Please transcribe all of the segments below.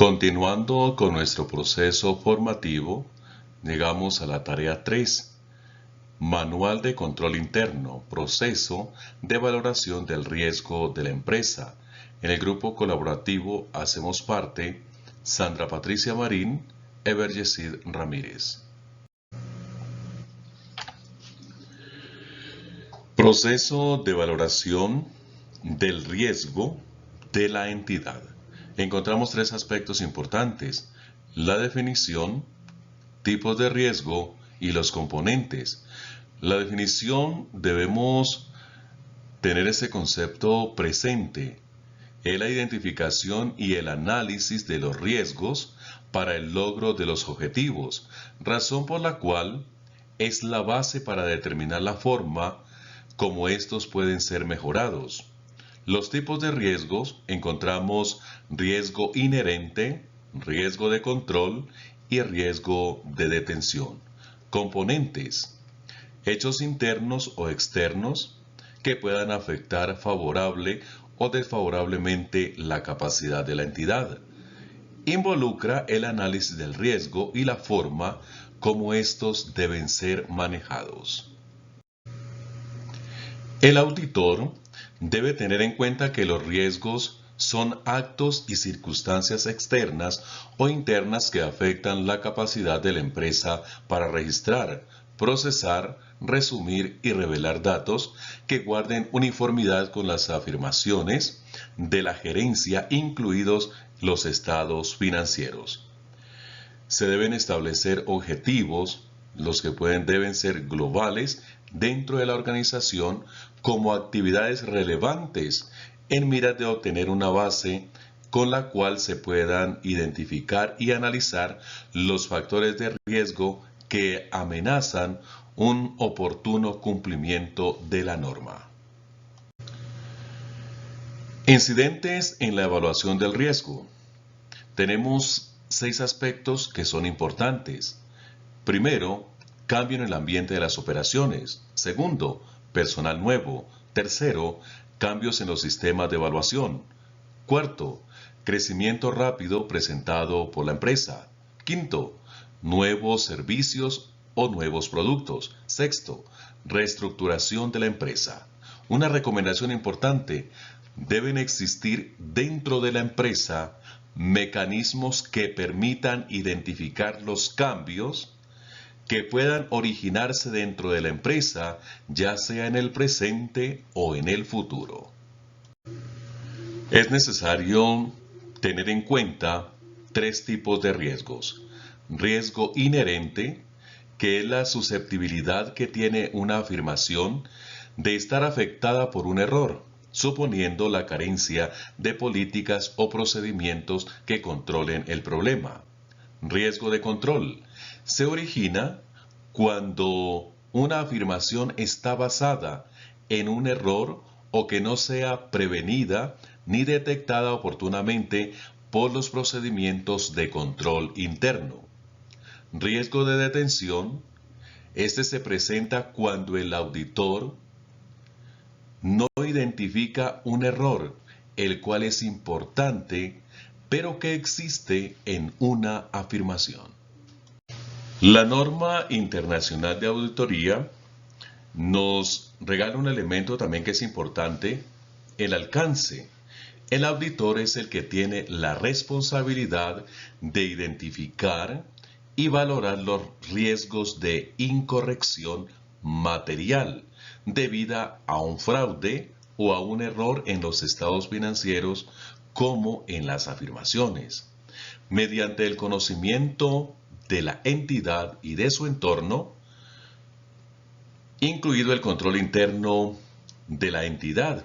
Continuando con nuestro proceso formativo, llegamos a la tarea 3, Manual de Control Interno, Proceso de Valoración del Riesgo de la Empresa. En el grupo colaborativo hacemos parte Sandra Patricia Marín, Ever Yesid Ramírez. Proceso de valoración del riesgo de la entidad. Encontramos tres aspectos importantes: la definición, tipos de riesgo y los componentes. La definición, debemos tener ese concepto presente. Es la identificación y el análisis de los riesgos para el logro de los objetivos, razón por la cual es la base para determinar la forma como estos pueden ser mejorados. Los tipos de riesgos: encontramos riesgo inherente, riesgo de control y riesgo de detención. Componentes: hechos internos o externos que puedan afectar favorable o desfavorablemente la capacidad de la entidad. Involucra el análisis del riesgo y la forma como estos deben ser manejados. El auditor debe tener en cuenta que los riesgos son actos y circunstancias externas o internas que afectan la capacidad de la empresa para registrar, procesar, resumir y revelar datos que guarden uniformidad con las afirmaciones de la gerencia, incluidos los estados financieros. Se deben establecer objetivos, los que deben ser globales dentro de la organización, como actividades relevantes en miras de obtener una base con la cual se puedan identificar y analizar los factores de riesgo que amenazan un oportuno cumplimiento de la norma. Incidentes en la evaluación del riesgo. Tenemos 6 aspectos que son importantes. Primero, cambio en el ambiente de las operaciones. Segundo, personal nuevo. Tercero, cambios en los sistemas de evaluación. Cuarto, crecimiento rápido presentado por la empresa. Quinto, nuevos servicios o nuevos productos. Sexto, reestructuración de la empresa. Una recomendación importante: deben existir dentro de la empresa mecanismos que permitan identificar los cambios que puedan originarse dentro de la empresa, ya sea en el presente o en el futuro. Es necesario tener en cuenta 3 tipos de riesgos. Riesgo inherente, que es la susceptibilidad que tiene una afirmación de estar afectada por un error, suponiendo la carencia de políticas o procedimientos que controlen el problema. Riesgo de control se origina cuando una afirmación está basada en un error o que no sea prevenida ni detectada oportunamente por los procedimientos de control interno. Riesgo de detención. Este se presenta cuando el auditor no identifica un error, el cual es importante, pero que existe en una afirmación. La norma internacional de auditoría nos regala un elemento también que es importante: el alcance. El auditor es el que tiene la responsabilidad de identificar y valorar los riesgos de incorrección material debida a un fraude o a un error en los estados financieros, como en las afirmaciones. Mediante el conocimiento de la entidad y de su entorno, incluido el control interno de la entidad,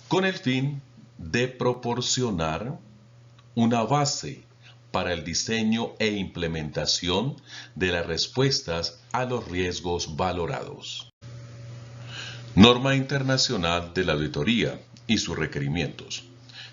con el fin de proporcionar una base para el diseño e implementación de las respuestas a los riesgos valorados. Norma Internacional de la Auditoría y sus requerimientos.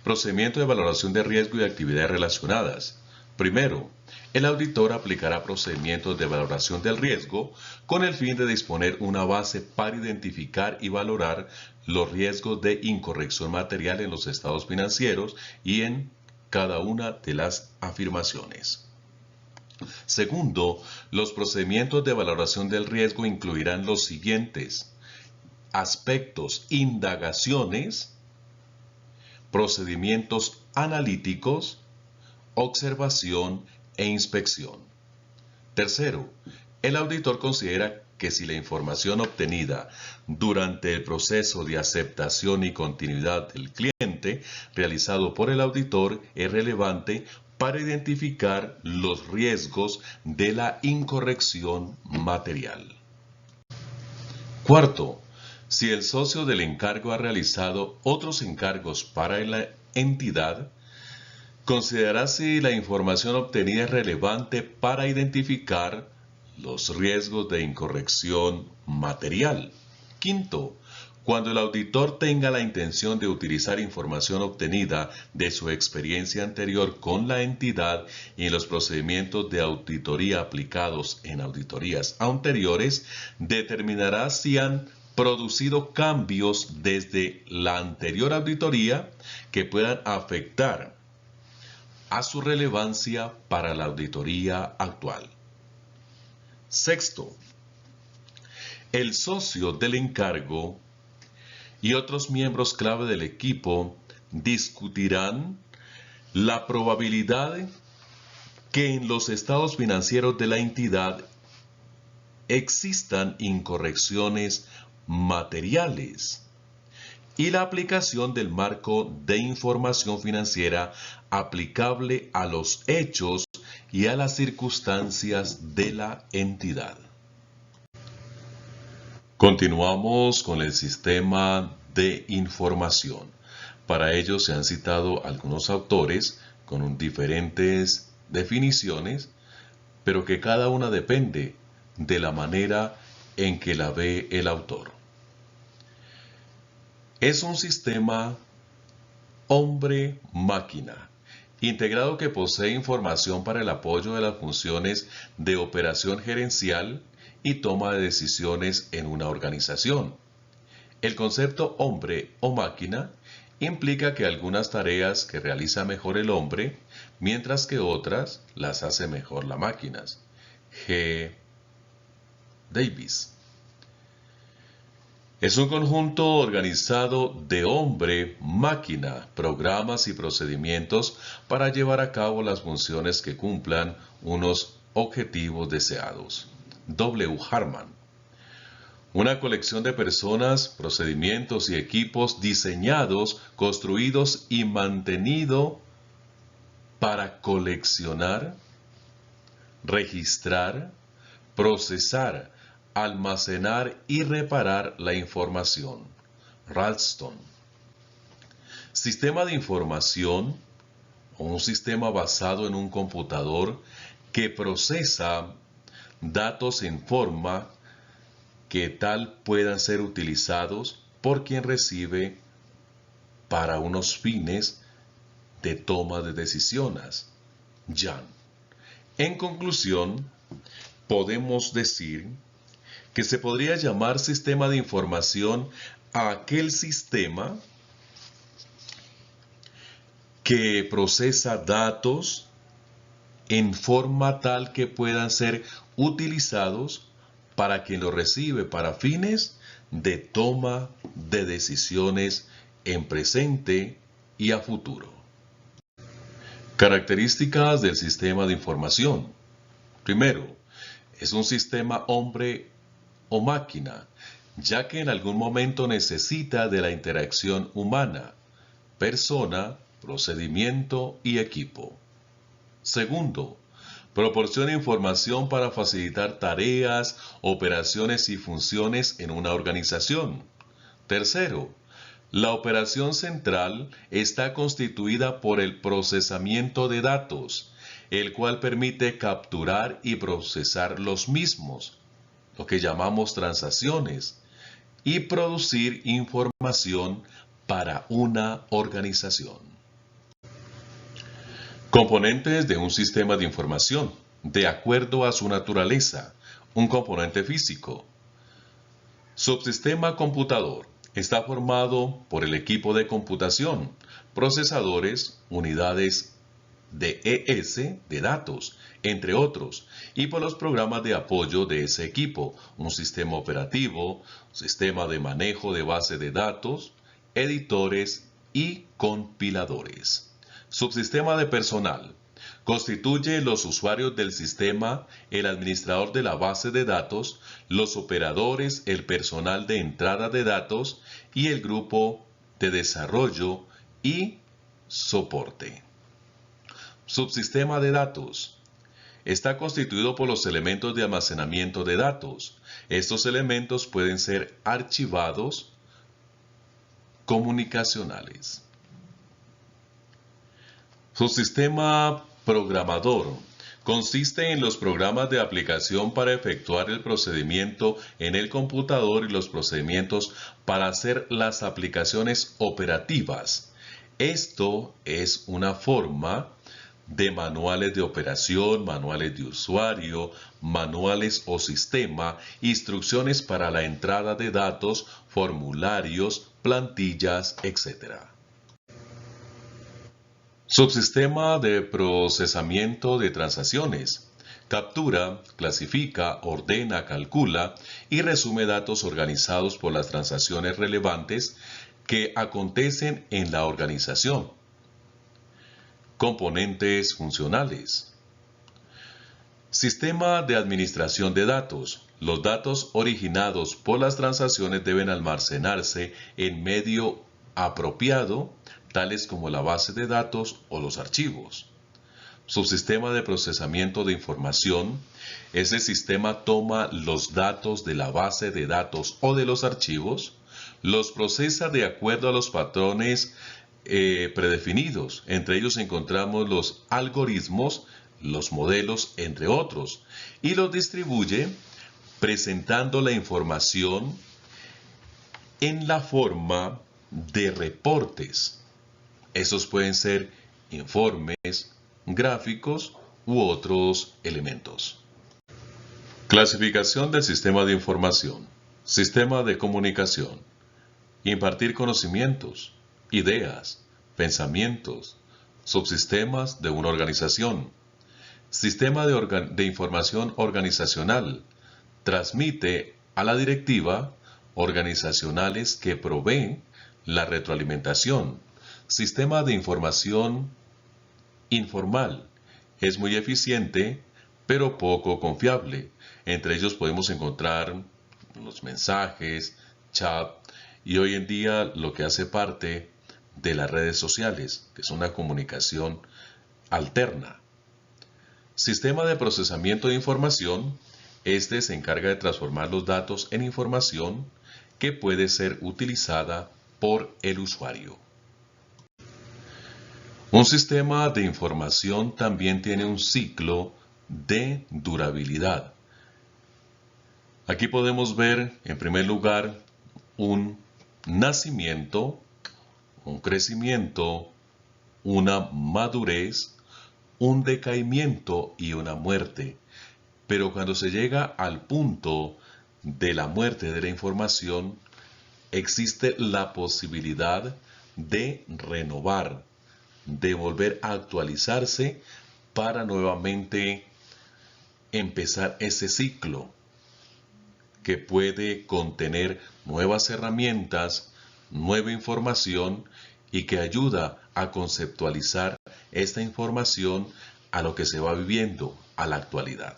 Procedimiento de valoración de riesgo y actividades relacionadas. Primero, el auditor aplicará procedimientos de valoración del riesgo con el fin de disponer una base para identificar y valorar los riesgos de incorrección material en los estados financieros y en cada una de las afirmaciones. Segundo, los procedimientos de valoración del riesgo incluirán los siguientes aspectos: indagaciones, procedimientos analíticos, observación e inspección. Tercero, el auditor considera que si la información obtenida durante el proceso de aceptación y continuidad del cliente realizado por el auditor es relevante para identificar los riesgos de la incorrección material. Cuarto, si el socio del encargo ha realizado otros encargos para la entidad, considerará si la información obtenida es relevante para identificar los riesgos de incorrección material. Quinto, cuando el auditor tenga la intención de utilizar información obtenida de su experiencia anterior con la entidad y en los procedimientos de auditoría aplicados en auditorías anteriores, determinará si han producido cambios desde la anterior auditoría que puedan afectar a su relevancia para la auditoría actual. Sexto, el socio del encargo y otros miembros clave del equipo discutirán la probabilidad que en los estados financieros de la entidad existan incorrecciones materiales y la aplicación del marco de información financiera aplicable a los hechos y a las circunstancias de la entidad. Continuamos con el sistema de información. Para ello se han citado algunos autores con diferentes definiciones, pero que cada una depende de la manera en que la ve el autor. Es un sistema hombre-máquina, integrado que posee información para el apoyo de las funciones de operación gerencial y toma de decisiones en una organización. El concepto hombre o máquina implica que algunas tareas que realiza mejor el hombre, mientras que otras las hace mejor las máquinas. G. Davis. Es un conjunto organizado de hombre-máquina, programas y procedimientos para llevar a cabo las funciones que cumplan unos objetivos deseados. W. Harman. Una colección de personas, procedimientos y equipos diseñados, construidos y mantenidos para coleccionar, registrar, procesar, almacenar y reparar la información. Ralston. Sistema de información o un sistema basado en un computador que procesa datos en forma que tal puedan ser utilizados por quien recibe para unos fines de toma de decisiones. Jan. En conclusión, podemos decir que se podría llamar sistema de información a aquel sistema que procesa datos en forma tal que puedan ser utilizados para quien lo recibe para fines de toma de decisiones en presente y a futuro. Características del sistema de información. Primero, es un sistema hombre o máquina, ya que en algún momento necesita de la interacción humana, persona, procedimiento y equipo. Segundo, proporciona información para facilitar tareas, operaciones y funciones en una organización. Tercero, la operación central está constituida por el procesamiento de datos, el cual permite capturar y procesar los mismos, lo que llamamos transacciones, y producir información para una organización. Componentes de un sistema de información, de acuerdo a su naturaleza. Un componente físico. Subsistema computador. Está formado por el equipo de computación, procesadores, unidades DES de datos, entre otros, y por los programas de apoyo de ese equipo, un sistema operativo, sistema de manejo de base de datos, editores y compiladores. Subsistema de personal. Constituye los usuarios del sistema, el administrador de la base de datos, los operadores, el personal de entrada de datos y el grupo de desarrollo y soporte. Subsistema de datos. Está constituido por los elementos de almacenamiento de datos. Estos elementos pueden ser archivados, comunicacionales. Subsistema programador. Consiste en los programas de aplicación para efectuar el procedimiento en el computador y los procedimientos para hacer las aplicaciones operativas. Esto es una forma de manuales de operación, manuales de usuario, manuales o sistema, instrucciones para la entrada de datos, formularios, plantillas, etc. Subsistema de procesamiento de transacciones. Captura, clasifica, ordena, calcula y resume datos organizados por las transacciones relevantes que acontecen en la organización. Componentes funcionales. Sistema de administración de datos. Los datos originados por las transacciones deben almacenarse en medio apropiado, tales como la base de datos o los archivos. Subsistema de procesamiento de información. Ese sistema toma los datos de la base de datos o de los archivos, los procesa de acuerdo a los patrones predefinidos. Entre ellos encontramos los algoritmos, los modelos, entre otros, y los distribuye presentando la información en la forma de reportes. Esos pueden ser informes, gráficos u otros elementos. Clasificación del sistema de información. Sistema de comunicación. Impartir conocimientos, ideas, pensamientos, subsistemas de una organización. Sistema de información organizacional. Transmite a la directiva organizacionales que proveen la retroalimentación. Sistema de información informal. Es muy eficiente, pero poco confiable. Entre ellos podemos encontrar los mensajes, chat y hoy en día lo que hace parte de las redes sociales, que es una comunicación alterna. Sistema de procesamiento de información. Este se encarga de transformar los datos en información que puede ser utilizada por el usuario. Un sistema de información también tiene un ciclo de durabilidad. Aquí podemos ver, en primer lugar, un nacimiento, un crecimiento, una madurez, un decaimiento y una muerte. Pero cuando se llega al punto de la muerte de la información, existe la posibilidad de renovar, de volver a actualizarse para nuevamente empezar ese ciclo que puede contener nuevas herramientas, nueva información y que ayuda a conceptualizar esta información a lo que se va viviendo a la actualidad.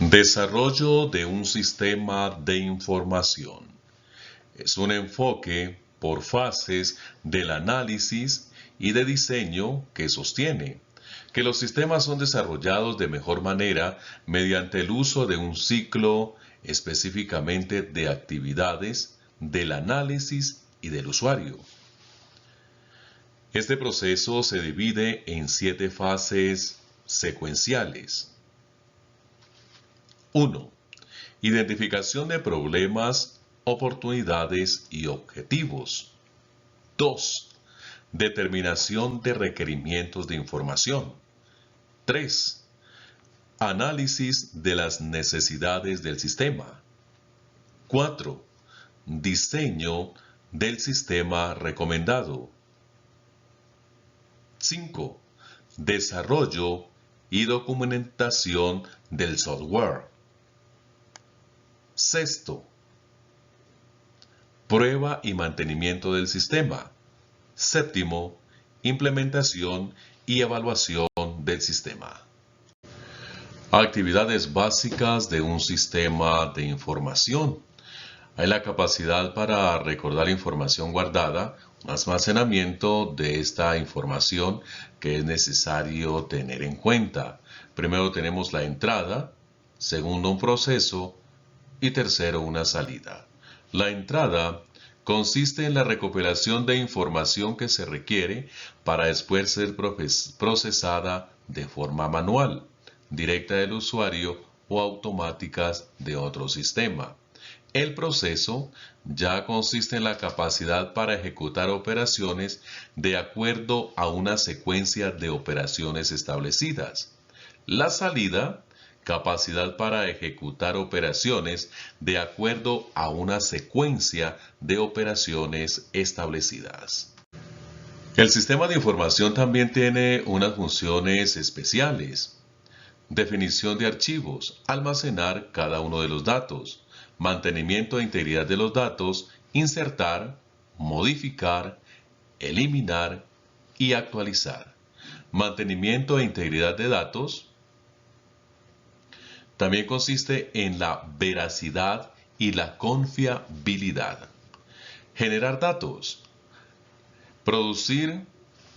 Desarrollo de un sistema de información. Es un enfoque por fases del análisis y de diseño que sostiene que los sistemas son desarrollados de mejor manera mediante el uso de un ciclo específicamente de actividades del análisis y del usuario. Este proceso se divide en 7 fases secuenciales. 1. Identificación de problemas, oportunidades y objetivos. 2. Determinación de requerimientos de información. 3. Análisis de las necesidades del sistema. 4. Diseño del sistema recomendado. 5. Desarrollo y documentación del software. 6. Prueba y mantenimiento del sistema. 7. Implementación y evaluación del sistema. Actividades básicas de un sistema de información. Hay la capacidad para recordar información guardada, un almacenamiento de esta información que es necesario tener en cuenta. Primero tenemos la entrada, segundo un proceso y tercero una salida. La entrada consiste en la recopilación de información que se requiere para después ser procesada de forma manual, directa del usuario o automáticas de otro sistema. El proceso ya consiste en la capacidad para ejecutar operaciones de acuerdo a una secuencia de operaciones establecidas. La salida, capacidad para ejecutar operaciones de acuerdo a una secuencia de operaciones establecidas. El sistema de información también tiene unas funciones especiales. Definición de archivos, almacenar cada uno de los datos, mantenimiento de integridad de los datos, insertar, modificar, eliminar y actualizar. Mantenimiento de integridad de datos también consiste en la veracidad y la confiabilidad. Generar datos, producir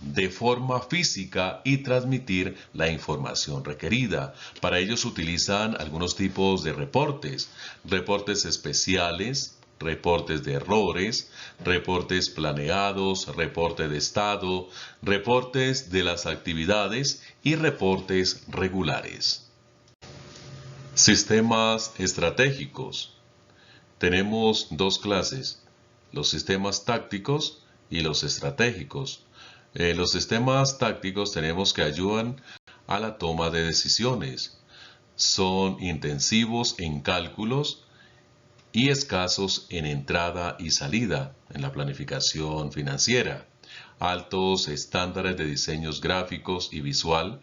de forma física y transmitir la información requerida. Para ello se utilizan algunos tipos de reportes, reportes especiales, reportes de errores, reportes planeados, reporte de estado, reportes de las actividades y reportes regulares. Sistemas estratégicos. Tenemos dos clases, los sistemas tácticos y los estratégicos. Los sistemas tácticos tenemos que ayudan a la toma de decisiones. Son intensivos en cálculos y escasos en entrada y salida en la planificación financiera. Altos estándares de diseños gráficos y visual,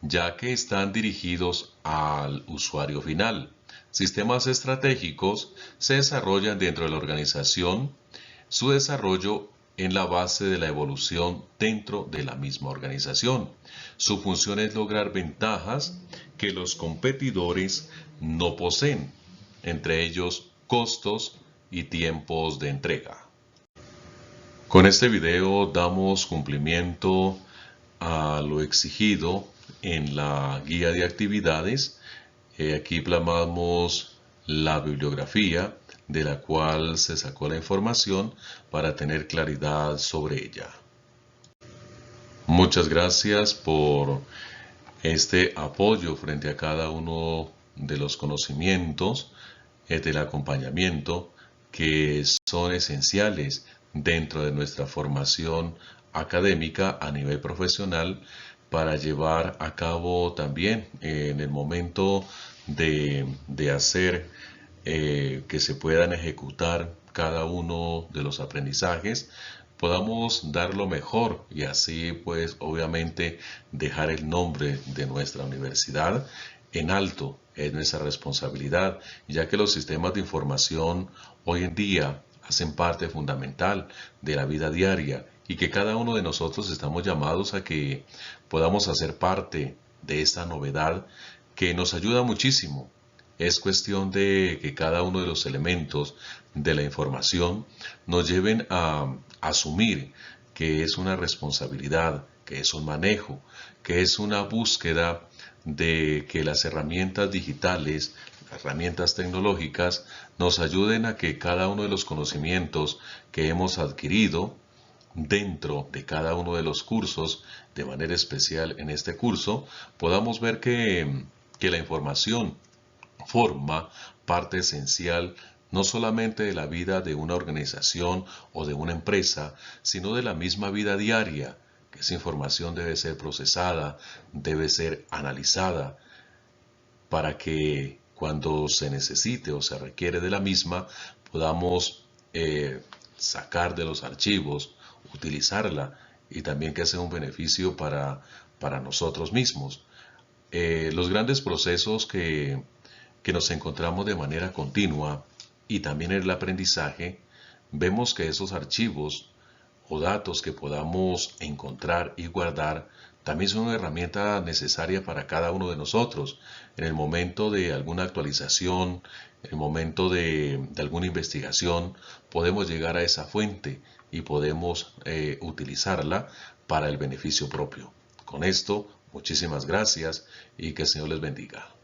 ya que están dirigidos al usuario final. Sistemas estratégicos se desarrollan dentro de la organización. Su desarrollo en la base de la evolución dentro de la misma organización. Su función es lograr ventajas que los competidores no poseen, entre ellos costos y tiempos de entrega. Con este video damos cumplimiento a lo exigido en la guía de actividades. Aquí plasmamos la bibliografía de la cual se sacó la información para tener claridad sobre ella. Muchas gracias por este apoyo frente a cada uno de los conocimientos del acompañamiento que son esenciales dentro de nuestra formación académica a nivel profesional para llevar a cabo también en el momento de hacer que se puedan ejecutar cada uno de los aprendizajes, podamos dar lo mejor y así pues obviamente dejar el nombre de nuestra universidad en alto. Es nuestra responsabilidad, ya que los sistemas de información hoy en día hacen parte fundamental de la vida diaria y que cada uno de nosotros estamos llamados a que podamos hacer parte de esta novedad que nos ayuda muchísimo. Es cuestión de que cada uno de los elementos de la información nos lleven a asumir que es una responsabilidad, que es un manejo, que es una búsqueda de que las herramientas digitales, las herramientas tecnológicas, nos ayuden a que cada uno de los conocimientos que hemos adquirido dentro de cada uno de los cursos, de manera especial en este curso, podamos ver que la información forma parte esencial no solamente de la vida de una organización o de una empresa, sino de la misma vida diaria, que esa información debe ser procesada, debe ser analizada, para que cuando se necesite o se requiere de la misma, podamos sacar de los archivos, utilizarla y también que sea un beneficio para nosotros mismos. Los grandes procesos que nos encontramos de manera continua y también en el aprendizaje, vemos que esos archivos o datos que podamos encontrar y guardar también son una herramienta necesaria para cada uno de nosotros. En el momento de alguna actualización, en el momento de alguna investigación, podemos llegar a esa fuente y podemos utilizarla para el beneficio propio. Con esto, muchísimas gracias y que el Señor les bendiga.